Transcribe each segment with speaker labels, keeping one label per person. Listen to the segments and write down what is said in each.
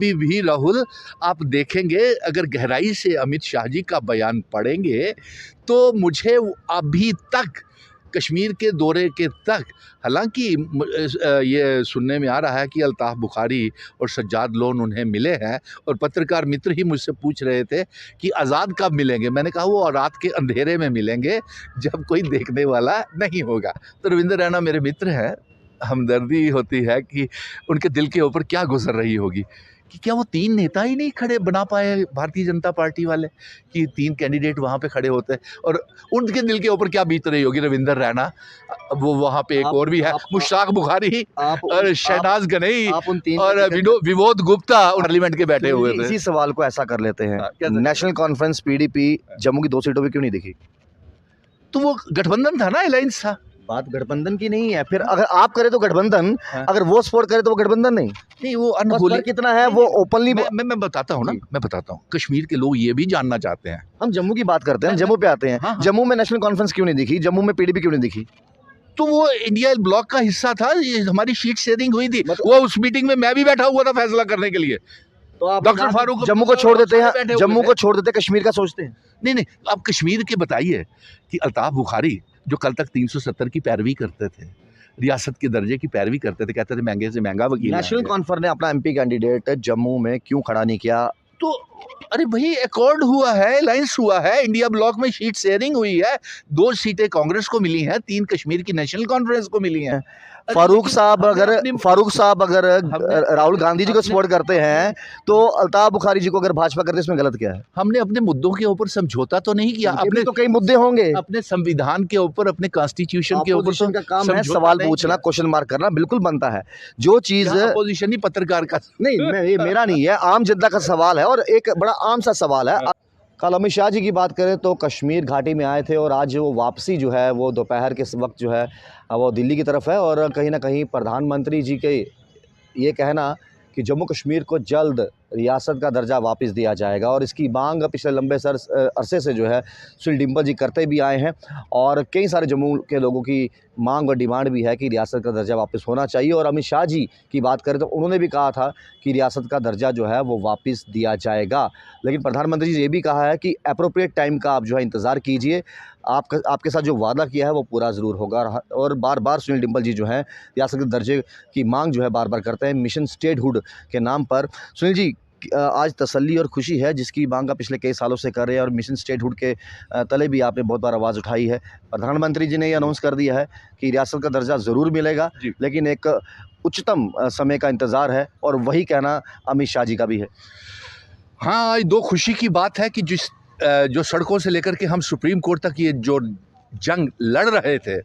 Speaker 1: भी राहुल, आप देखेंगे अगर गहराई से अमित शाह जी का बयान पढ़ेंगे तो मुझे अभी तक कश्मीर के दौरे के तक, हालांकि ये सुनने में आ रहा है कि अल्ताफ़ बुखारी और सज्जाद लोन उन्हें मिले हैं और पत्रकार मित्र ही मुझसे पूछ रहे थे कि आज़ाद कब मिलेंगे। मैंने कहा वो रात के अंधेरे में मिलेंगे जब कोई देखने वाला नहीं होगा। तो रविंद्र रैना मेरे मित्र हैं, हमदर्दी होती है कि उनके दिल के ऊपर क्या गुजर रही होगी कि क्या वो 3 नेता ही नहीं खड़े बना पाए भारतीय जनता पार्टी वाले, कि 3 कैंडिडेट वहाँ पे खड़े होते हैं और उनके दिल के ऊपर क्या बीत रही होगी। रविंदर रैना, वो वहाँ पे एक और भी है, मुश्ताक बुखारी और शहनाज गनई और विनोद गुप्ता पार्लियामेंट के बैठे हुए थे।
Speaker 2: इसी सवाल को ऐसा कर लेते हैं, नेशनल कॉन्फ्रेंस पीडीपी जम्मू की 2 सीटों पे क्यों नहीं दिखी?
Speaker 1: तो वो गठबंधन था ना, अलायंस था।
Speaker 2: बात गठबंधन की नहीं है, फिर अगर आप करें तो गठबंधन, अगर वो सपोर्ट करे तो वो गठबंधन नहीं। वो अनहोली कितना है वो ओपनली
Speaker 1: मैं बताता हूँ ना, मैं बताता हूँ। कश्मीर के लोग ये भी जानना चाहते हैं।
Speaker 2: हम जम्मू की बात करते हैं, जम्मू पे आते हैं। जम्मू में नेशनल कॉन्फ्रेंस क्यों नहीं दिखी? जम्मू में पीडीपी क्यों नहीं दिखी?
Speaker 1: तो वो इंडिया ब्लॉक का हिस्सा था, ये हमारी सीट शेयरिंग हुई थी। वो उस मीटिंग में मैं भी बैठा हुआ था फैसला करने के लिए।
Speaker 2: तो आप
Speaker 1: डॉक्टर फारूक
Speaker 2: जम्मू को छोड़ देते हैं, जम्मू को छोड़ देते, कश्मीर का सोचते हैं?
Speaker 1: नहीं, आप कश्मीर के बताइए कि अल्ताफ बुखारी जो कल तक 370 की पैरवी करते थे, रियासत के दर्जे की पैरवी करते थे, कहते थे महंगे से महंगा वकील।
Speaker 2: नेशनल कॉन्फ्रेंस ने अपना एमपी कैंडिडेट जम्मू में क्यों खड़ा नहीं किया?
Speaker 1: तो अरे भाई, अकॉर्ड हुआ है, अलायंस हुआ है, इंडिया ब्लॉक में सीट शेयरिंग हुई है। 2 सीटें कांग्रेस को मिली हैं, 3 कश्मीर की नेशनल कॉन्फ्रेंस को मिली हैं।
Speaker 2: फारूक साहब अगर राहुल गांधी जी को सपोर्ट करते हैं तो अल्ताफ बुखारी जी को अगर भाजपा करते, इसमें गलत क्या है?
Speaker 1: हमने अपने मुद्दों के ऊपर समझौता तो नहीं किया।
Speaker 2: अपने तो कई मुद्दे होंगे,
Speaker 1: अपने संविधान के ऊपर, अपने कॉन्स्टिट्यूशन के ऊपर।
Speaker 2: का काम है सवाल पूछना, क्वेश्चन मार्क करना, बिल्कुल बनता है। जो चीज
Speaker 1: अपोजिशन ही पत्रकार का
Speaker 2: नहीं, ये मेरा नहीं है, आम जनता का सवाल है और एक बड़ा आम सा सवाल है। कल अमित शाह जी की बात करें तो कश्मीर घाटी में आए थे और आज वो वापसी जो है वो दोपहर के वक्त जो है वो दिल्ली की तरफ है और कहीं ना कहीं प्रधानमंत्री जी के ये कहना कि जम्मू कश्मीर को जल्द रियासत का दर्जा वापस दिया जाएगा और इसकी मांग पिछले लंबे अरसे से जो है सुनील डिम्पल जी करते भी आए हैं और कई सारे जम्मू के लोगों की मांग और डिमांड भी है कि रियासत का दर्जा वापस होना चाहिए। और अमित शाह जी की बात करें तो उन्होंने भी कहा था कि रियासत का दर्जा जो है वो वापस दिया जाएगा, लेकिन प्रधानमंत्री जी ये भी कहा है कि अप्रोप्रिएट टाइम का आप जो है इंतज़ार कीजिए, आपके साथ जो वादा किया है वो पूरा ज़रूर होगा। और बार बार सुनील डिम्पल जी जो हैं रियासत के दर्जे की मांग जो है बार बार करते हैं मिशन स्टेटहुड के नाम पर। सुनील जी, आज तसल्ली और खुशी है जिसकी मांग आप पिछले कई सालों से कर रहे हैं और मिशन स्टेटहुड के तले भी आपने बहुत बार आवाज़ उठाई है। प्रधानमंत्री जी ने ये अनाउंस कर दिया है कि रियासत का दर्जा ज़रूर मिलेगा, लेकिन एक उच्चतम समय का इंतज़ार है और वही कहना अमित शाह जी का भी है।
Speaker 1: हाँ, आज 2 खुशी की बात है कि जो सड़कों से लेकर के हम सुप्रीम कोर्ट तक ये जो जंग लड़ रहे थे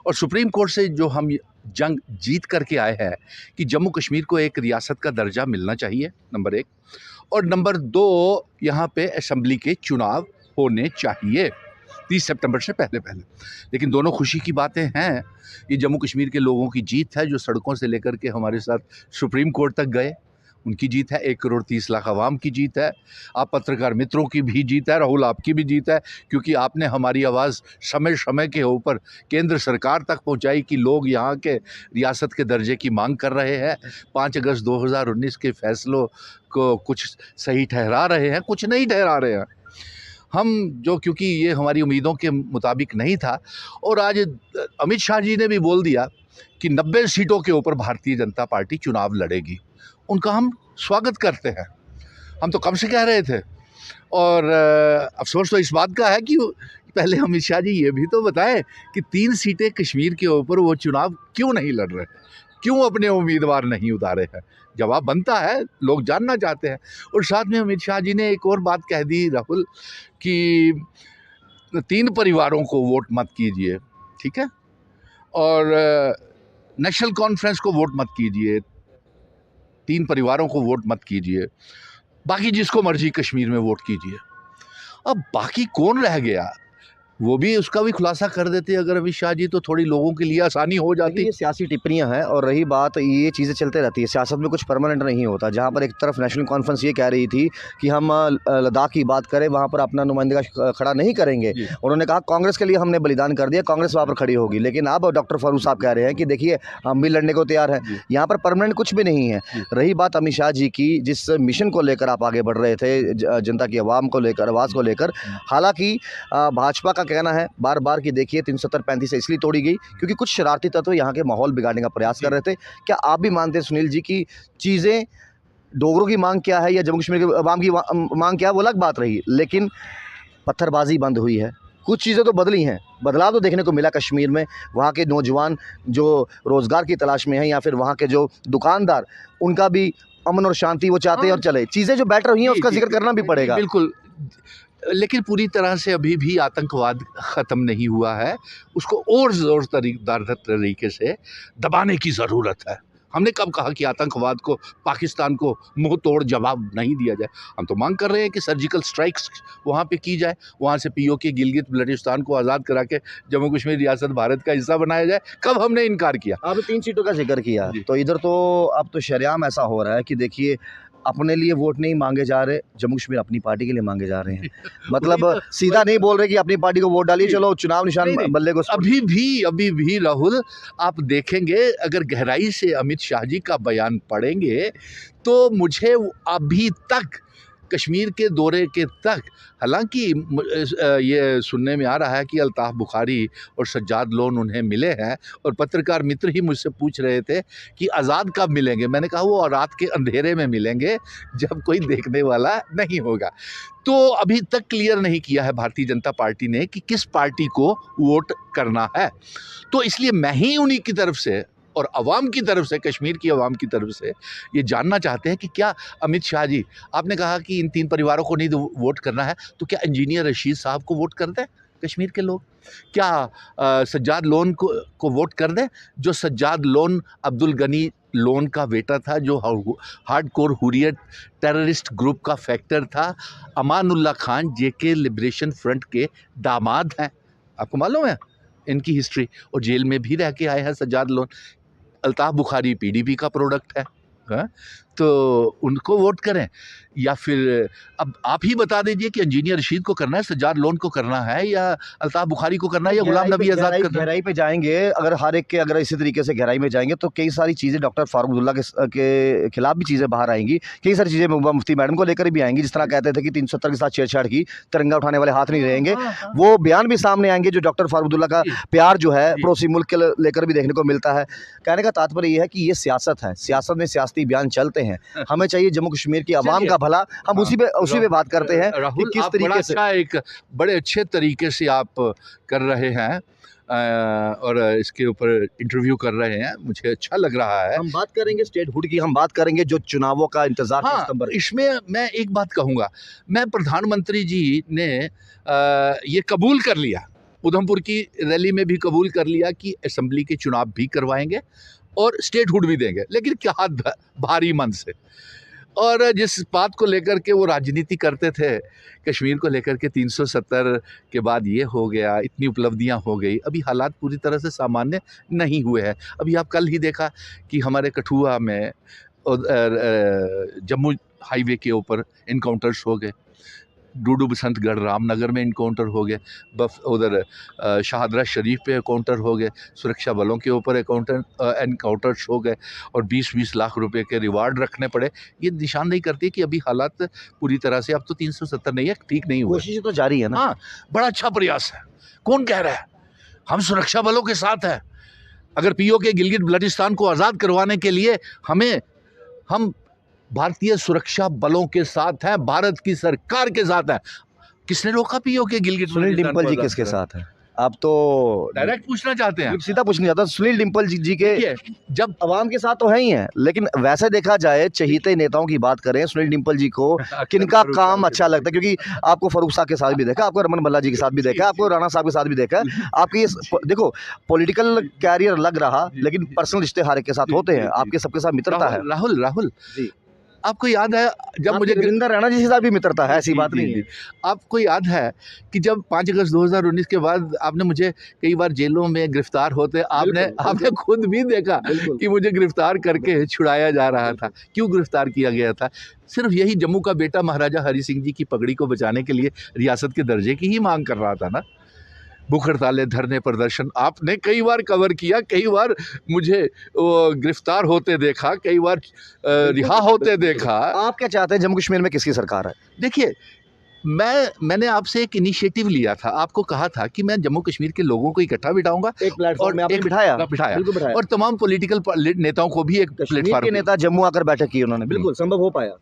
Speaker 1: और सुप्रीम कोर्ट से जो हम जंग जीत करके आए हैं कि जम्मू कश्मीर को एक रियासत का दर्जा मिलना चाहिए, नंबर 1, और नंबर 2 यहाँ पे असेंबली के चुनाव होने चाहिए 30 सितंबर से पहले। लेकिन दोनों खुशी की बातें हैं। ये जम्मू कश्मीर के लोगों की जीत है जो सड़कों से लेकर के हमारे साथ सुप्रीम कोर्ट तक गए, उनकी जीत है। 1 करोड़ 30 लाख आवाम की जीत है। आप पत्रकार मित्रों की भी जीत है, राहुल आपकी भी जीत है, क्योंकि आपने हमारी आवाज़ समय समय के ऊपर केंद्र सरकार तक पहुंचाई कि लोग यहाँ के रियासत के दर्जे की मांग कर रहे हैं। 5 अगस्त 2019 के फैसलों को कुछ सही ठहरा रहे हैं, कुछ नहीं ठहरा रहे हैं हम, जो क्योंकि ये हमारी उम्मीदों के मुताबिक नहीं था। और आज अमित शाह जी ने भी बोल दिया कि 90 सीटों के ऊपर भारतीय जनता पार्टी चुनाव लड़ेगी। उनका हम स्वागत करते हैं, हम तो कब से कह रहे थे। और अफसोस तो इस बात का है कि पहले अमित शाह जी ये भी तो बताएं कि 3 सीटें कश्मीर के ऊपर वो चुनाव क्यों नहीं लड़ रहे, क्यों अपने उम्मीदवार नहीं उतारे हैं। जवाब बनता है, लोग जानना चाहते हैं। और साथ में अमित शाह जी ने एक और बात कह दी राहुल कि 3 परिवारों को वोट मत कीजिए, ठीक है, और नेशनल कॉन्फ्रेंस को वोट मत कीजिए, 3 परिवारों को वोट मत कीजिए, बाकी जिसको मर्जी कश्मीर में वोट कीजिए। अब बाकी कौन रह गया? वो भी उसका भी खुलासा कर देते अगर अमित शाह जी, तो थोड़ी लोगों के लिए आसानी हो जाती।
Speaker 2: ये सियासी टिप्पणियां हैं, और रही बात, ये चीज़ें चलते रहती है, सियासत में कुछ परमानेंट नहीं होता। जहां पर एक तरफ नेशनल कॉन्फ्रेंस ये कह रही थी कि हम लद्दाख की बात करें, वहां पर अपना नुमाइंदगा खड़ा नहीं करेंगे।
Speaker 1: जी।
Speaker 2: उन्होंने कहा कांग्रेस के लिए हमने बलिदान कर दिया, कांग्रेस वहाँ पर खड़ी होगी। लेकिन अब डॉक्टर फारूक साहब कह रहे हैं कि देखिए हम भी लड़ने को तैयार हैं,
Speaker 1: जी।
Speaker 2: यहाँ पर परमानेंट कुछ भी नहीं है।
Speaker 1: जी।
Speaker 2: रही बात अमित शाह जी की, जिस मिशन को लेकर आप आगे बढ़ रहे थे, जनता की आवाम को लेकर, आवाज़ को लेकर, हालांकि भाजपा का कहना है बार बार कि देखिए 370-35 इसलिए तोड़ी गई क्योंकि कुछ शरारती तत्व यहाँ के माहौल बिगाड़ने का प्रयास कर रहे थे। क्या आप भी मानते हैं सुनील जी की चीज़ें, डोगरों की मांग क्या है या जम्मू कश्मीर के अवाम की मांग क्या है, वो अलग बात रही, लेकिन पत्थरबाजी बंद हुई है, कुछ चीज़ें तो बदली हैं, बदलाव तो देखने को मिला कश्मीर में। वहाँ के नौजवान जो रोज़गार की तलाश में हैं, या फिर वहाँ के जो दुकानदार, उनका भी अमन और शांति वो चाहते हैं, और चले चीज़ें जो बेटर हुई हैं उसका जिक्र करना भी पड़ेगा।
Speaker 1: बिल्कुल, लेकिन पूरी तरह से अभी भी आतंकवाद ख़त्म नहीं हुआ है, उसको और ज़ोर तरीके से दबाने की ज़रूरत है। हमने कब कहा कि आतंकवाद को, पाकिस्तान को मुंह तोड़ जवाब नहीं दिया जाए? हम तो मांग कर रहे हैं कि सर्जिकल स्ट्राइक्स वहाँ पे की जाए, वहाँ से पीओके गिलगित बल्टिस्तान को आज़ाद करा के जम्मू कश्मीर रियासत भारत का हिस्सा बनाया जाए। कब हमने इनकार किया?
Speaker 2: आपने 3 सीटों का जिक्र किया, तो इधर तो अब तो शरेआम ऐसा हो रहा है कि देखिए अपने लिए वोट नहीं मांगे जा रहे, जम्मू कश्मीर अपनी पार्टी के लिए मांगे जा रहे हैं। मतलब सीधा नहीं बोल रहे कि अपनी पार्टी को वोट डालिए, चलो चुनाव निशान बल्ले को।
Speaker 1: अभी भी राहुल, आप देखेंगे अगर गहराई से अमित शाह जी का बयान पढ़ेंगे तो मुझे अभी तक कश्मीर के दौरे के तक, हालांकि ये सुनने में आ रहा है कि अल्ताफ़ बुखारी और सज्जाद लोन उन्हें मिले हैं, और पत्रकार मित्र ही मुझसे पूछ रहे थे कि आज़ाद कब मिलेंगे। मैंने कहा वो रात के अंधेरे में मिलेंगे जब कोई देखने वाला नहीं होगा। तो अभी तक क्लियर नहीं किया है भारतीय जनता पार्टी ने कि किस पार्टी को वोट करना है। तो इसलिए मैं ही उन्हीं की तरफ से और आवाम की तरफ से, कश्मीर की आवाम की तरफ से ये जानना चाहते हैं कि क्या अमित शाह जी, आपने कहा कि इन 3 परिवारों को नहीं वोट करना है, तो क्या इंजीनियर रशीद साहब को वोट कर दें कश्मीर के लोग? क्या सज्जाद लोन को वोट कर दें, जो सज्जाद लोन अब्दुल गनी लोन का बेटा था, जो हार्डकोर हुर्रियत टेररिस्ट ग्रुप का फैक्टर था, अमानुल्लाह खान जेके लिबरेशन फ्रंट के दामाद हैं। आपको मालूम है इनकी हिस्ट्री, और जेल में भी रह के आए हैं सज्जाद लोन। अल्ताफ़ बुखारी पीडीपी का प्रोडक्ट है, हाँ? तो उनको वोट करें, या फिर अब आप ही बता दीजिए कि इंजीनियर रशीद को करना है, सज्जाद लोन को करना है, या अल्ताफ़ बुखारी को करना है, या गुलाम नबी आज़ाद करना है?
Speaker 2: गहराई पे जाएंगे अगर हर एक के, अगर इसी तरीके से गहराई में जाएंगे तो कई सारी चीज़ें डॉक्टर फारूक अब्दुल्ला के खिलाफ भी चीज़ें बाहर आएंगी, कई सारी चीज़ें मुफ्ती मैडम को लेकर भी आएंगी। जिस तरह कहते थे कि 370 के साथ छेड़छाड़ की, तिरंगा उठाने वाले हाथ नहीं रहेंगे, वो बयान भी सामने आएंगे। जो डॉक्टर फारूक अब्दुल्ला का प्यार जो है पड़ोसी मुल्क के लेकर भी देखने को मिलता है। कहने का तात्पर्य ये है कि ये सियासत है, सियासत में सियासती बयान चलते हैं। हमें चाहिए जम्मू कश्मीर की आवाम का भला, हम उसी पे बात करते हैं कि किस तरीके से।
Speaker 1: एक बड़े अच्छे तरीके से आप कर रहे हैं और इसके ऊपर इंटरव्यू कर रहे हैं, मुझे अच्छा लग रहा है।
Speaker 2: हम बात करेंगे स्टेटहुड की, हम बात करेंगे जो चुनावों का इंतजार है
Speaker 1: हाँ, इसमें मैं एक बात कहूँगा, मैं प्रधानमंत्री जी ने ये कबूल कर लिया, उधमपुर की रैली में भी कबूल कर लिया कि असेंबली के चुनाव भी करवाएंगे और स्टेटहुड भी देंगे, लेकिन क्या भारी मन से। और जिस बात को लेकर के वो राजनीति करते थे, कश्मीर को लेकर के 370 के बाद ये हो गया, इतनी उपलब्धियां हो गई, अभी हालात पूरी तरह से सामान्य नहीं हुए हैं। अभी आप कल ही देखा कि हमारे कठुआ में जम्मू हाईवे के ऊपर इनकाउंटर्स हो गए, डूडू बसंतगढ़ रामनगर में इनकाउंटर हो गए, उधर शाहदरा शरीफ पे इनकाउंटर हो गए, सुरक्षा बलों के ऊपर इनकाउंटर्स हो गए, और 20-20 लाख रुपए के रिवार्ड रखने पड़े। ये निशानदेही करती है कि अभी हालात पूरी तरह से, अब तो 370 नहीं है, ठीक नहीं हुआ।
Speaker 2: कोशिश तो जारी है ना।
Speaker 1: हाँ, बड़ा अच्छा प्रयास है। कौन कह रहा है हम सुरक्षा बलों के साथ हैं? अगर पीओके गिलगित बल्टिस्तान को आज़ाद करवाने के लिए हम भारतीय सुरक्षा बलों के साथ हैं, भारत की सरकार के साथ हैं। किसने रोका पीओके गिलगित?
Speaker 2: सुनील डिम्पल जी किसके साथ हैं? आप तो
Speaker 1: डायरेक्ट पूछना चाहते हैं,
Speaker 2: सीधा पूछना चाहता हूं। सुनील डिम्पल जी के
Speaker 1: जब
Speaker 2: अवाम के साथ तो है ही हैं, लेकिन वैसे देखा जाए चहीते नेताओं की बात करें, सुनील डिम्पल जी को किनका काम अच्छा लगता है? क्योंकि आपको फारूक साहब के साथ भी देखा, आपको रमन भल्ला जी के साथ भी देखा, आपको राणा साहब के साथ भी देखा। आपकी ये देखो पॉलिटिकल कैरियर लग रहा, लेकिन पर्सनल रिश्ते हर एक के साथ होते हैं, आपके सबके साथ मित्रता है।
Speaker 1: राहुल
Speaker 2: जी,
Speaker 1: आपको याद है जब मुझे
Speaker 2: रविंदर रैना जी के साथ भी मित्रता है, ऐसी
Speaker 1: जी,
Speaker 2: बात
Speaker 1: जी,
Speaker 2: नहीं
Speaker 1: जी।
Speaker 2: है।
Speaker 1: आपको याद है कि जब 5 अगस्त 2019 के बाद आपने मुझे कई बार जेलों में गिरफ्तार होते आपने
Speaker 2: बिल्कुल,
Speaker 1: आपने खुद भी देखा
Speaker 2: बिल्कुल।
Speaker 1: कि मुझे गिरफ्तार करके छुड़ाया जा रहा था। क्यों गिरफ्तार किया गया था? सिर्फ़ यही जम्मू का बेटा महाराजा हरि सिंह जी की पगड़ी को बचाने के लिए रियासत के दर्जे की ही माँग कर रहा था ना। भूख हड़तालें, धरने, प्रदर्शन आपने कई बार कवर किया, कई बार मुझे गिरफ्तार होते देखा, कई बार रिहा होते देखा।
Speaker 2: आप क्या चाहते हैं जम्मू कश्मीर में किसकी सरकार है?
Speaker 1: देखिए, मैंने आपसे एक इनिशिएटिव लिया था, आपको कहा था कि मैं जम्मू कश्मीर के लोगों को इकट्ठा बिठाऊँगा
Speaker 2: एक प्लेटफॉर्म
Speaker 1: और
Speaker 2: में आपने
Speaker 1: एक
Speaker 2: बिठाया?
Speaker 1: बिठाया
Speaker 2: बिल्कुल बिठाया।
Speaker 1: और तमाम पॉलिटिकल नेताओं को भी एक
Speaker 2: कश्मीर
Speaker 1: प्लेटफ़ॉर्म
Speaker 2: के नेता जम्मू आकर बैठक की उन्होंने, बिल्कुल संभव हो पाया।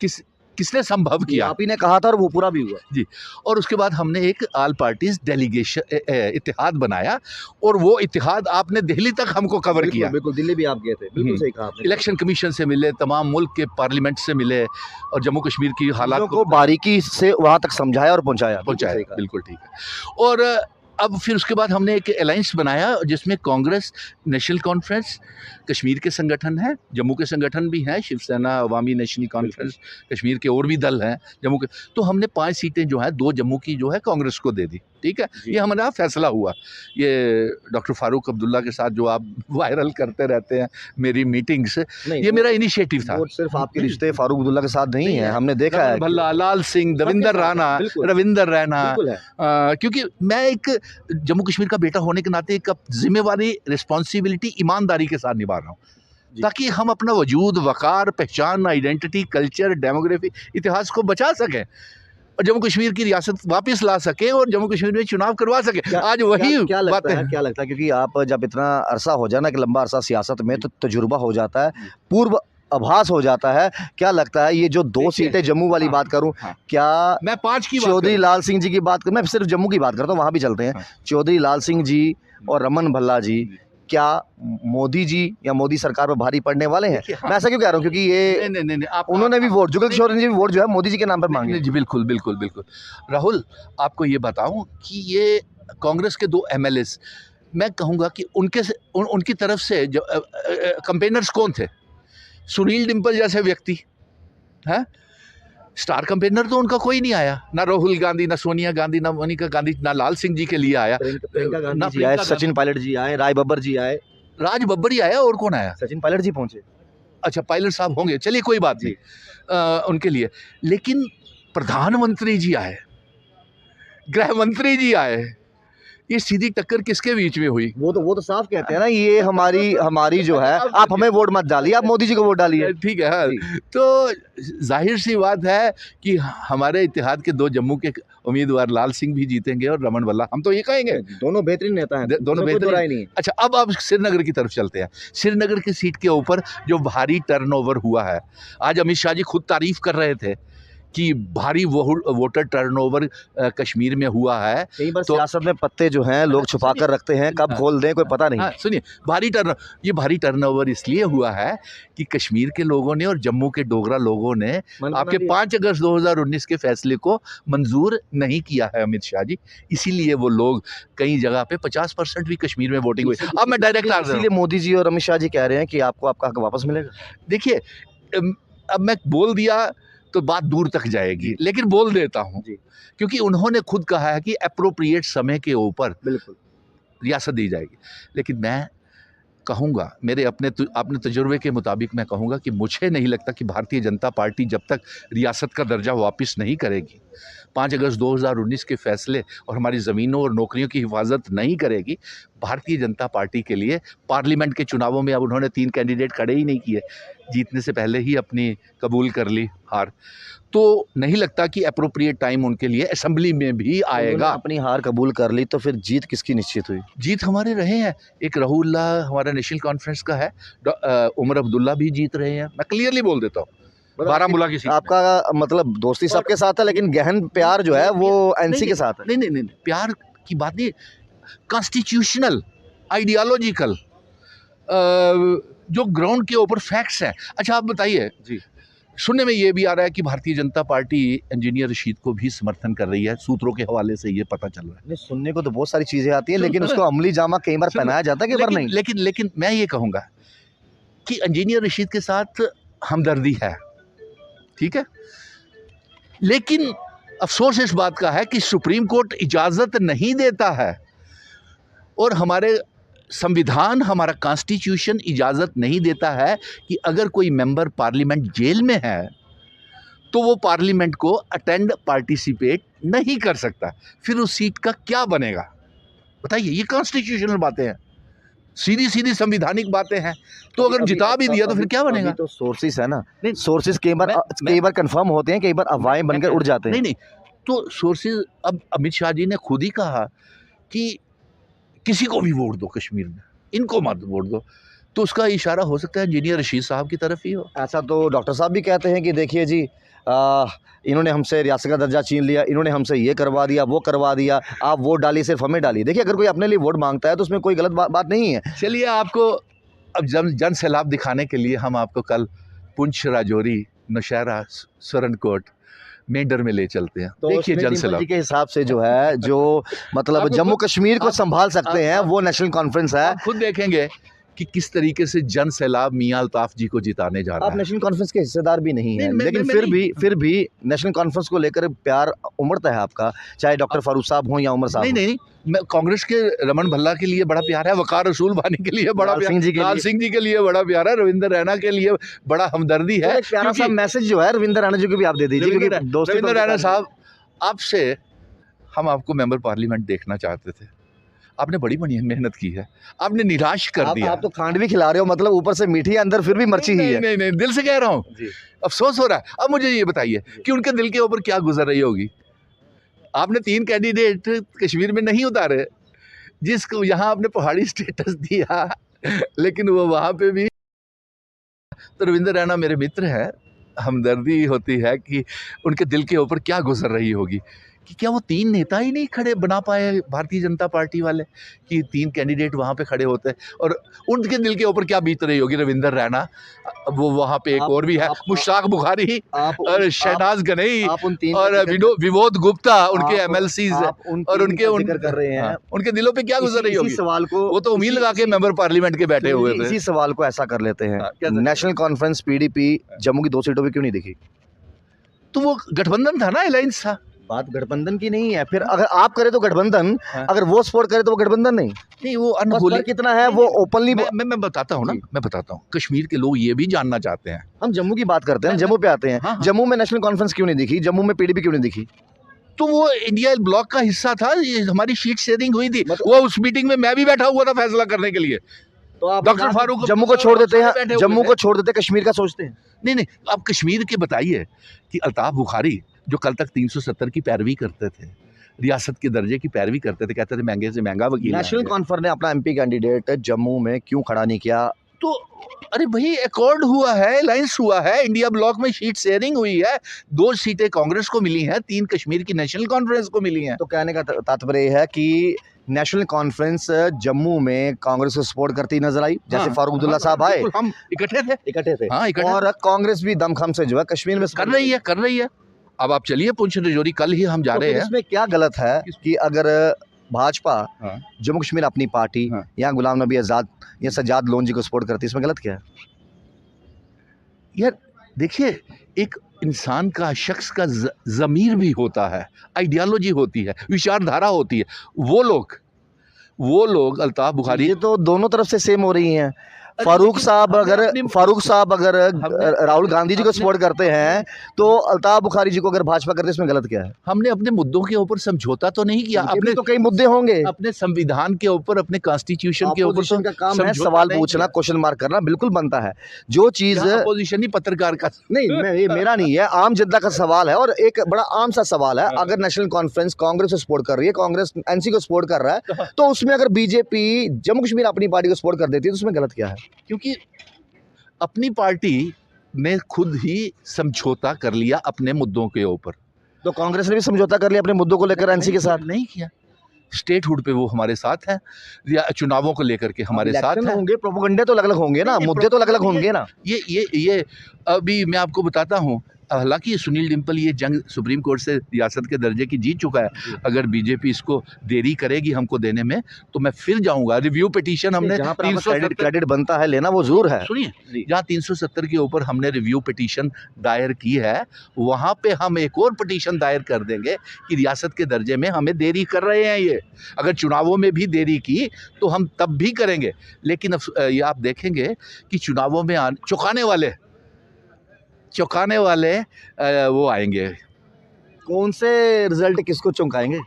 Speaker 1: किसने संभव
Speaker 2: ये
Speaker 1: किया?
Speaker 2: आप ही ने कहा था और वो पूरा भी हुआ।
Speaker 1: जी, और उसके बाद हमने एक ऑल पार्टीज़ डेलीगेशन इत्तेहाद बनाया और वो इत्तेहाद आपने दिल्ली तक हमको कवर
Speaker 2: बिल्कुल,
Speaker 1: किया।
Speaker 2: बिल्कुल, दिल्ली भी आप गए थे। बिल्कुल सही कहा आपने।
Speaker 1: इलेक्शन कमीशन से मिले, तमाम मुल्क के पार्लियामेंट से मिले और जम्मू कश्मीर की हालात
Speaker 2: चीज़ों को बारीकी से वहाँ तक समझाया और पहुँचाया। बिल्कुल
Speaker 1: पहुँचाया,
Speaker 2: सही कहा।
Speaker 1: बिल्कुल ठीक है। और अब फिर उसके बाद हमने एक अलायंस बनाया जिसमें कांग्रेस, नेशनल कॉन्फ्रेंस, कश्मीर के संगठन हैं, जम्मू के संगठन भी हैं, शिवसेना, अवामी नेशनल कॉन्फ्रेंस, कश्मीर के और भी दल हैं जम्मू के। तो हमने 5 सीटें जो हैं 2 जम्मू की जो है कांग्रेस को दे दी, ठीक है?
Speaker 2: जी।
Speaker 1: ये हमारा फैसला हुआ। ये डॉक्टर फारूक अब्दुल्ला के साथ जो आप वायरल करते रहते हैं मेरी मीटिंग्स,
Speaker 2: नहीं,
Speaker 1: ये मेरा इनिशिएटिव था।
Speaker 2: वो सिर्फ आपके रिश्ते फारूक अब्दुल्ला के साथ नहीं
Speaker 1: नहीं
Speaker 2: है,
Speaker 1: है।
Speaker 2: हमने देखा है।
Speaker 1: रमन भल्ला, लाल सिंह, दविंदर
Speaker 2: साथ
Speaker 1: राणा,
Speaker 2: हैं, बिल्कुल।
Speaker 1: रविंदर रैना,
Speaker 2: बिल्कुल है।
Speaker 1: क्योंकि मैं एक जम्मू कश्मीर का बेटा होने के नाते एक जिम्मेवारी, रिस्पॉन्सिबिलिटी ईमानदारी के साथ निभा रहा हूँ
Speaker 2: जी।
Speaker 1: ताकि हम अपना वजूद, वकार, पहचान, आइडेंटिटी, कल्चर, डेमोग्राफी, इतिहास को बचा सकें और जम्मू कश्मीर की रियासत वापस ला सकें और जम्मू कश्मीर में चुनाव करवा सकें। आज वही
Speaker 2: क्या
Speaker 1: बातें
Speaker 2: लगता है,
Speaker 1: हैं।
Speaker 2: क्या लगता है, क्योंकि आप जब इतना अरसा हो जाए ना, कि लंबा अरसा सियासत में, तो तजुर्बा हो जाता है, पूर्व आभास हो जाता है। क्या लगता है ये जो 2
Speaker 1: देखिए,
Speaker 2: सीटें जम्मू वाली
Speaker 1: हाँ,
Speaker 2: बात करूं,
Speaker 1: हाँ।
Speaker 2: क्या
Speaker 1: मैं 5 की बात
Speaker 2: चौधरी
Speaker 1: करूं।
Speaker 2: लाल सिंह जी की बात, मैं सिर्फ जम्मू की बात करता हूँ, वहां भी चलते हैं।
Speaker 1: हाँ।
Speaker 2: चौधरी लाल सिंह जी और रमन भल्ला जी क्या मोदी जी या मोदी सरकार पर भारी पड़ने वाले हैं?
Speaker 1: देखिए, हाँ।
Speaker 2: मैं ऐसा क्यों कह रहा हूँ, क्योंकि ये
Speaker 1: नहीं,
Speaker 2: उन्होंने भी वोट, जुगल किशोर ने भी वोट जो है मोदी जी के नाम पर मांगे।
Speaker 1: नहीं जी, बिल्कुल, बिल्कुल, बिल्कुल। राहुल, आपको ये बताऊँ कि ये कांग्रेस के 2 एमएलएस, मैं कहूँगा कि उनकी तरफ से जो कैम्पेनर्स कौन थे? सुनील डिम्पल जैसे व्यक्ति, हैं? स्टार कैम्पेनर तो उनका कोई नहीं आया, ना राहुल गांधी, ना सोनिया गांधी, ना मोनिका गांधी, ना लाल सिंह जी के लिए आया।
Speaker 2: प्रियंका
Speaker 1: ना
Speaker 2: गांधी जी
Speaker 1: प्रियंका
Speaker 2: आए,
Speaker 1: गांधी।
Speaker 2: सचिन पायलट जी आए, राय बब्बर जी आए।
Speaker 1: राज बब्बर ही आया और कौन आया?
Speaker 2: सचिन पायलट जी पहुंचे।
Speaker 1: अच्छा, पायलट साहब होंगे, चलिए कोई बात नहीं उनके लिए। लेकिन प्रधानमंत्री जी आए, गृह मंत्री जी आए, ये सीधी टक्कर किसके बीच में हुई?
Speaker 2: वो तो साफ कहते हैं ना, ये हमारी जो है, आप हमें वोट मत डालिए, आप मोदी जी को वोट डालिए।
Speaker 1: ठीक है, हाँ।
Speaker 2: जी।
Speaker 1: तो जाहिर सी बात है कि हमारे इत्तेहाद के 2 जम्मू के उम्मीदवार लाल सिंह भी जीतेंगे और रमन भल्ला, हम तो ये कहेंगे।
Speaker 2: दोनों बेहतरीन नेता हैं,
Speaker 1: दोनों
Speaker 2: उसमें कोई दो राय नहीं है।
Speaker 1: अच्छा, अब श्रीनगर की तरफ चलते हैं। श्रीनगर की सीट के ऊपर जो भारी टर्नओवर हुआ है, आज अमित शाह जी खुद तारीफ कर रहे थे कि भारी वोटर टर्नओवर कश्मीर में हुआ है।
Speaker 2: कई बार
Speaker 1: तो
Speaker 2: सियासत में पत्ते जो हैं लोग छुपा कर रखते हैं, कब खोल दें कोई पता नहीं।
Speaker 1: हाँ, सुनिए, ये भारी टर्नओवर इसलिए हुआ है कि कश्मीर के लोगों ने और जम्मू के डोगरा लोगों ने आपके 5 अगस्त 2019 के फैसले को मंजूर नहीं किया है अमित शाह जी, इसीलिए वो लोग कई जगह पे 50% भी कश्मीर में वोटिंग हुई। अब मैं डायरेक्ट आ रहा हूँ।
Speaker 2: इसीलिए मोदी जी और अमित शाह जी कह रहे हैं कि आपको आपका हक वापस मिलेगा।
Speaker 1: देखिए, अब मैं बोल दिया तो बात दूर तक जाएगी, लेकिन बोल देता हूँ
Speaker 2: जी।
Speaker 1: क्योंकि उन्होंने खुद कहा है कि एप्रोप्रिएट समय के ऊपर
Speaker 2: बिल्कुल
Speaker 1: रियासत दी जाएगी। लेकिन मैं कहूँगा, मेरे अपने तजुर्बे के मुताबिक मैं कहूँगा कि मुझे नहीं लगता कि भारतीय जनता पार्टी जब तक रियासत का दर्जा वापस नहीं करेगी, 5 अगस्त 2019 के फैसले और हमारी ज़मीनों और नौकरियों की हिफाजत नहीं करेगी, भारतीय जनता पार्टी के लिए पार्लियामेंट के चुनावों में अब उन्होंने 3 कैंडिडेट खड़े ही नहीं किए, जीतने से पहले ही अपनी कबूल कर ली हार। तो नहीं लगता कि एप्रोप्रिएट टाइम उनके लिए असेंबली में भी आएगा।
Speaker 2: अपनी हार कबूल कर ली, तो फिर जीत किसकी निश्चित हुई?
Speaker 1: जीत हमारे रहे हैं, एक रहुल्ला हमारा नेशनल कॉन्फ्रेंस का है, उमर अब्दुल्ला भी जीत रहे हैं। मैं क्लियरली बोल देता हूँ, बारामूला की सीट।
Speaker 2: आपका मतलब दोस्ती सबके साथ है, लेकिन गहन प्यार जो है वो एनसी के साथ है।
Speaker 1: नहीं, प्यार की बात नहीं, कॉन्स्टिट्यूशनल, आइडियोलॉजिकल, जो ग्राउंड के ऊपर फैक्ट्स हैं। अच्छा, आप बताइए
Speaker 2: जी।
Speaker 1: सुनने में ये भी आ रहा है कि भारतीय जनता पार्टी इंजीनियर रशीद को भी समर्थन कर रही है, सूत्रों के हवाले से ये पता चल रहा है।
Speaker 2: नहीं, सुनने को तो बहुत सारी चीजें आती है, लेकिन उसको अमली जामा कई बार पहनाया जाता है, कई बार नहीं।
Speaker 1: लेकिन मैं ये कहूँगा कि इंजीनियर रशीद के साथ हमदर्दी है, ठीक है, लेकिन अफसोस इस बात का है कि सुप्रीम कोर्ट इजाज़त नहीं देता है और हमारे संविधान, हमारा कॉन्स्टिट्यूशन इजाज़त नहीं देता है कि अगर कोई मेंबर पार्लियामेंट जेल में है तो वो पार्लियामेंट को अटेंड, पार्टिसिपेट नहीं कर सकता। फिर उस सीट का क्या बनेगा बताइए? ये कॉन्स्टिट्यूशनल बातें हैं, सीधी सीधी संवैधानिक बातें हैं। तो अगर जिता भी दिया तो फिर क्या बनेगा?
Speaker 2: तो सोर्सेस है ना,
Speaker 1: नहीं,
Speaker 2: सोर्सेस कई बार कंफर्म होते हैं, कई बार अफवाहें बनकर उड़ जाते हैं।
Speaker 1: नहीं, तो सोर्सेज, अब अमित शाह जी ने खुद ही कहा कि किसी को भी वोट दो कश्मीर में, इनको मत वोट दो, तो उसका इशारा हो सकता है इंजीनियर रशीद साहब की तरफ ही हो।
Speaker 2: ऐसा तो डॉक्टर साहब भी कहते हैं कि देखिए जी, इन्होंने हमसे रियासत का दर्जा छीन लिया, इन्होंने हमसे ये करवा दिया, वो करवा दिया, आप वोट डालिए, सिर्फ हमें डालिए। देखिए, अगर कोई अपने लिए वोट मांगता है तो उसमें कोई गलत बात नहीं है।
Speaker 1: चलिए, आपको अब जन सैलाब दिखाने के लिए हम आपको कल पुंछ, राजौरी, नौशहरा, सुरनकोट, मेंढर में ले चलते हैं।
Speaker 2: तो
Speaker 1: देखिए जन
Speaker 2: डिम्पल
Speaker 1: सैलाब
Speaker 2: जी के हिसाब से जो है, जो मतलब जम्मू कश्मीर को संभाल सकते हैं वो नेशनल कॉन्फ्रेंस है।
Speaker 1: आप खुद देखेंगे कि किस तरीके से जन सैलाब मियां अल्ताफ जी को जिताने जा रहा
Speaker 2: आप
Speaker 1: है।
Speaker 2: नेशनल कॉन्फ्रेंस के हिस्सेदार भी नहीं है,
Speaker 1: नहीं,
Speaker 2: लेकिन
Speaker 1: मैं
Speaker 2: फिर भी नेशनल कॉन्फ्रेंस को लेकर प्यार उमड़ता है आपका, चाहे डॉक्टर फारूक साहब हों या उमर साहब।
Speaker 1: नहीं, मैं कांग्रेस के रमन भल्ला के लिए बड़ा प्यार है, वकार रसूल बानी के लिए बड़ा प्यार, लाल सिंह जी के लिए बड़ा प्यार है, रविंदर रैना के लिए बड़ा हमदर्दी है।
Speaker 2: एक प्यारा सा मैसेज जो है रविंदर रैना जी को भी आप दे दीजिए, क्योंकि
Speaker 1: रविंदर रैना साहब, आपसे हम आपको मेंबर पार्लियामेंट देखना चाहते थे, आपने बड़ी बढ़िया मेहनत की है, आपने निराश कर दिया।
Speaker 2: आप तो खांड भी खिला रहे हो, मतलब ऊपर से मीठी है, अंदर फिर भी मिर्ची ही है।
Speaker 1: नहीं, दिल से कह रहा हूँ, अफसोस हो रहा है। अब मुझे ये बताइए कि उनके दिल के ऊपर क्या गुजर रही होगी। आपने 3 कैंडिडेट कश्मीर में नहीं उतारे, जिसको यहाँ आपने पहाड़ी स्टेटस दिया, लेकिन वो वहाँ पे भी। तो रविंदर रैना मेरे मित्र हैं, हमदर्दी होती है कि उनके दिल के ऊपर क्या गुजर रही होगी कि क्या वो 3 नेता ही नहीं खड़े बना पाए भारतीय जनता पार्टी वाले, कि 3 कैंडिडेट वहाँ पे खड़े होते, और उनके दिल के ऊपर क्या बीत रही होगी। रविंदर रैना, वो वहाँ पे एक और भी है, मुश्ताक बुखारी और शहनाज गनई और विनोद गुप्ता, उनके एमएलसीज और उनके
Speaker 2: कर रहे हैं,
Speaker 1: उनके दिलों पे क्या गुजर रही होगी।
Speaker 2: सवाल को
Speaker 1: वो तो उम्मीद लगा के मेंबर पार्लियामेंट के बैठे हुए थे।
Speaker 2: इसी सवाल को ऐसा कर लेते हैं, नेशनल कॉन्फ्रेंस पीडीपी जम्मू की 2 सीटों पे क्यों नहीं दिखी?
Speaker 1: तो वो गठबंधन था ना, अलायंस था।
Speaker 2: बात गठबंधन की नहीं है, फिर अगर आप करें तो गठबंधन, अगर वो सपोर्ट करे तो वो गठबंधन नहीं।
Speaker 1: वो अनहोली
Speaker 2: कितना है वो ओपनली।
Speaker 1: मैं बताता हूँ ना, मैं बताता हूँ। कश्मीर के लोग ये भी जानना चाहते हैं।
Speaker 2: हम जम्मू की बात करते हैं, जम्मू पे आते हैं। जम्मू में नेशनल कॉन्फ्रेंस क्यों नहीं दिखी, जम्मू में पीडीपी क्यों नहीं दिखी?
Speaker 1: तो वो इंडिया ब्लॉक का हिस्सा था, ये हमारी शीट शेयरिंग हुई थी, वो उस मीटिंग में मैं भी बैठा हुआ था फैसला करने के लिए।
Speaker 2: तो आप
Speaker 1: डॉक्टर फारूक
Speaker 2: जम्मू को छोड़ देते हैं, जम्मू को छोड़ देते, कश्मीर का सोचते हैं।
Speaker 1: नहीं, आप कश्मीर के बताइए कि अल्ताफ बुखारी जो कल तक 370 की पैरवी करते थे, रियासत के दर्जे की पैरवी करते थे, कहते थे महंगे से महंगा वकील।
Speaker 2: नेशनल कॉन्फ्रेंस ने अपना एमपी कैंडिडेट जम्मू में क्यों खड़ा नहीं किया?
Speaker 1: तो अरे भाई, अकॉर्ड हुआ है, अलायंस हुआ है, इंडिया ब्लॉक में सीट शेयरिंग हुई है, 2 सीटें कांग्रेस को मिली हैं, 3 कश्मीर की नेशनल कॉन्फ्रेंस को मिली हैं।
Speaker 2: तो कहने का तात्पर्य है कि नेशनल कॉन्फ्रेंस जम्मू में कांग्रेस को सपोर्ट करती नजर आई, जैसे फारूक अब्दुल्ला साहब आए,
Speaker 1: हम इकट्ठे थे।
Speaker 2: और कांग्रेस भी दमखम से जो है कश्मीर में
Speaker 1: कर रही है। अब आप चलिए पुंछ राजौरी, कल ही हम जा रहे हैं।
Speaker 2: इसमें क्या गलत है कि अगर भाजपा जम्मू कश्मीर अपनी पार्टी या गुलाम नबी आज़ाद या सज्जाद लोन जी को सपोर्ट करती है, इसमें गलत क्या है?
Speaker 1: यार देखिए, एक इंसान का, शख्स का ज़मीर भी होता है, आइडियोलॉजी होती है, विचारधारा होती है। वो लोग अल्ताफ बुखारी,
Speaker 2: ये तो दोनों तरफ से सेम हो रही हैं। फारूक साहब अगर राहुल गांधी जी को सपोर्ट करते हैं, तो अल्ताफ बुखारी जी को अगर भाजपा करते हैं, इसमें गलत क्या है?
Speaker 1: हमने अपने मुद्दों के ऊपर समझौता तो नहीं किया।
Speaker 2: अपने तो कई मुद्दे होंगे,
Speaker 1: अपने संविधान के ऊपर, अपने कॉन्स्टिट्यूशन के ऊपर।
Speaker 2: का काम है सवाल पूछना, क्वेश्चन मार्क करना, बिल्कुल बनता है। जो चीज
Speaker 1: अपोजिशन ही पत्रकार का
Speaker 2: नहीं, ये मेरा नहीं है, आम जनता का सवाल है, और एक बड़ा आम सा सवाल है। अगर नेशनल कॉन्फ्रेंस कांग्रेस को सपोर्ट कर रही है, कांग्रेस एनसी को सपोर्ट कर रहा है, तो उसमें अगर बीजेपी जम्मू कश्मीर अपनी पार्टी को सपोर्ट कर देती है, तो उसमें गलत क्या है?
Speaker 1: क्योंकि अपनी पार्टी ने खुद ही समझौता कर लिया अपने मुद्दों के ऊपर।
Speaker 2: तो कांग्रेस ने भी समझौता कर लिया अपने मुद्दों को लेकर एनसी के साथ?
Speaker 1: नहीं किया। स्टेटहुड पे वो हमारे साथ है, या चुनावों को लेकर के हमारे साथ है।
Speaker 2: होंगे, प्रोपेगेंडे तो अलग अलग होंगे ना, मुद्दे तो अलग अलग होंगे ना।
Speaker 1: ये अभी मैं आपको बताता हूँ हालांकि सुनील डिम्पल ये जंग सुप्रीम कोर्ट से रियासत के दर्जे की जीत चुका है। अगर बीजेपी इसको देरी करेगी हमको देने में तो मैं फिर जाऊंगा। रिव्यू पिटीशन हमने
Speaker 2: जहाँ पर क्रेडिट बनता है लेना वो जरूर है।
Speaker 1: सुनिए, जहाँ 370 के ऊपर हमने रिव्यू पिटीशन दायर की है वहाँ पे हम एक और पिटीशन दायर कर देंगे कि रियासत के दर्जे में हमें देरी कर रहे हैं। ये अगर चुनावों में भी देरी की तो हम तब भी करेंगे, लेकिन ये आप देखेंगे कि चुनावों में चौंकाने वाले वो आएंगे।
Speaker 2: कौन से रिजल्ट किसको चौंकाएंगे?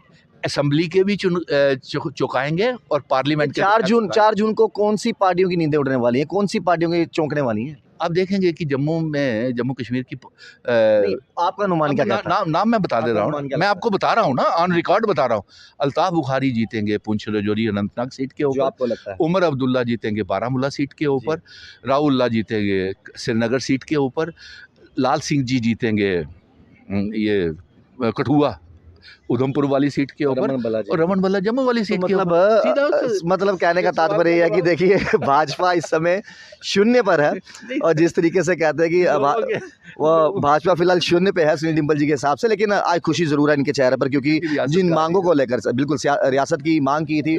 Speaker 1: असेंबली के भी चौंकाएंगे और पार्लियामेंट के
Speaker 2: 4 जून को कौन सी पार्टियों की नींदें उड़ने वाली हैं? कौन सी पार्टियों की चौंकने वाली हैं?
Speaker 1: आप देखेंगे कि जम्मू कश्मीर की
Speaker 2: आपका अनुमान क्या कहता है?
Speaker 1: नाम मैं बता दे रहा हूँ, मैं आपको बता रहा हूँ ना, ऑन रिकॉर्ड बता रहा हूँ। अल्ताफ बुखारी जीतेंगे पुंछ राजौरी अनंतनाग सीट के
Speaker 2: जो
Speaker 1: ऊपर,
Speaker 2: आपको लगता है?
Speaker 1: उमर अब्दुल्ला जीतेंगे बारामूला सीट के ऊपर, राउल्ला जीतेंगे श्रीनगर सीट के ऊपर, लाल सिंह जी जीतेंगे ये कठुआ उधमपुर वाली सीट के ऊपर, और रमन भल्ला जम्मू वाली सीट के ऊपर।
Speaker 2: मतलब कहने का तात्पर्य यह है कि देखिए भाजपा इस समय शून्य पर है, और जिस तरीके से कहते हैं कि वो भाजपा फिलहाल शून्य पे है सुनील डिम्पल जी के हिसाब से, लेकिन आज खुशी जरूर है इनके चेहरे पर, क्योंकि जिन मांगों को लेकर बिल्कुल रियासत की मांग की थी,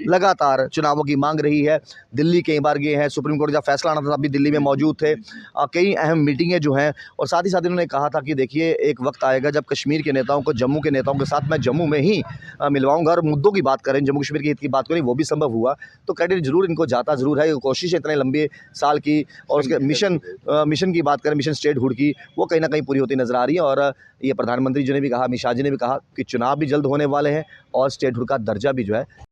Speaker 2: लगातार चुनावों की मांग रही है। दिल्ली कई बार गए हैं, सुप्रीम कोर्ट जब फैसला आना था तब भी दिल्ली में मौजूद थे, कई अहम मीटिंगें जो हैं, और साथ ही साथ इन्होंने कहा था कि देखिए एक वक्त आएगा जब कश्मीर के नेताओं को जम्मू के नेताओं के साथ मैं जम्मू में ही मिलवाऊंगा, और मुद्दों की बात करें, जम्मू कश्मीर के हित की बात करें, वो भी संभव हुआ। तो क्रेडिट जरूर इनको जाता जरूर है, कोशिश इतने लंबे साल की, और उसके मिशन की बात करें, मिशन स्टेटहुड की, वो कहीं ना कहीं पूरी होती नजर आ रही है। और ये प्रधानमंत्री जी ने भी कहा, अमित शाह जी ने भी कहा कि चुनाव भी जल्द होने वाले हैं और स्टेटहुड का दर्जा भी जो है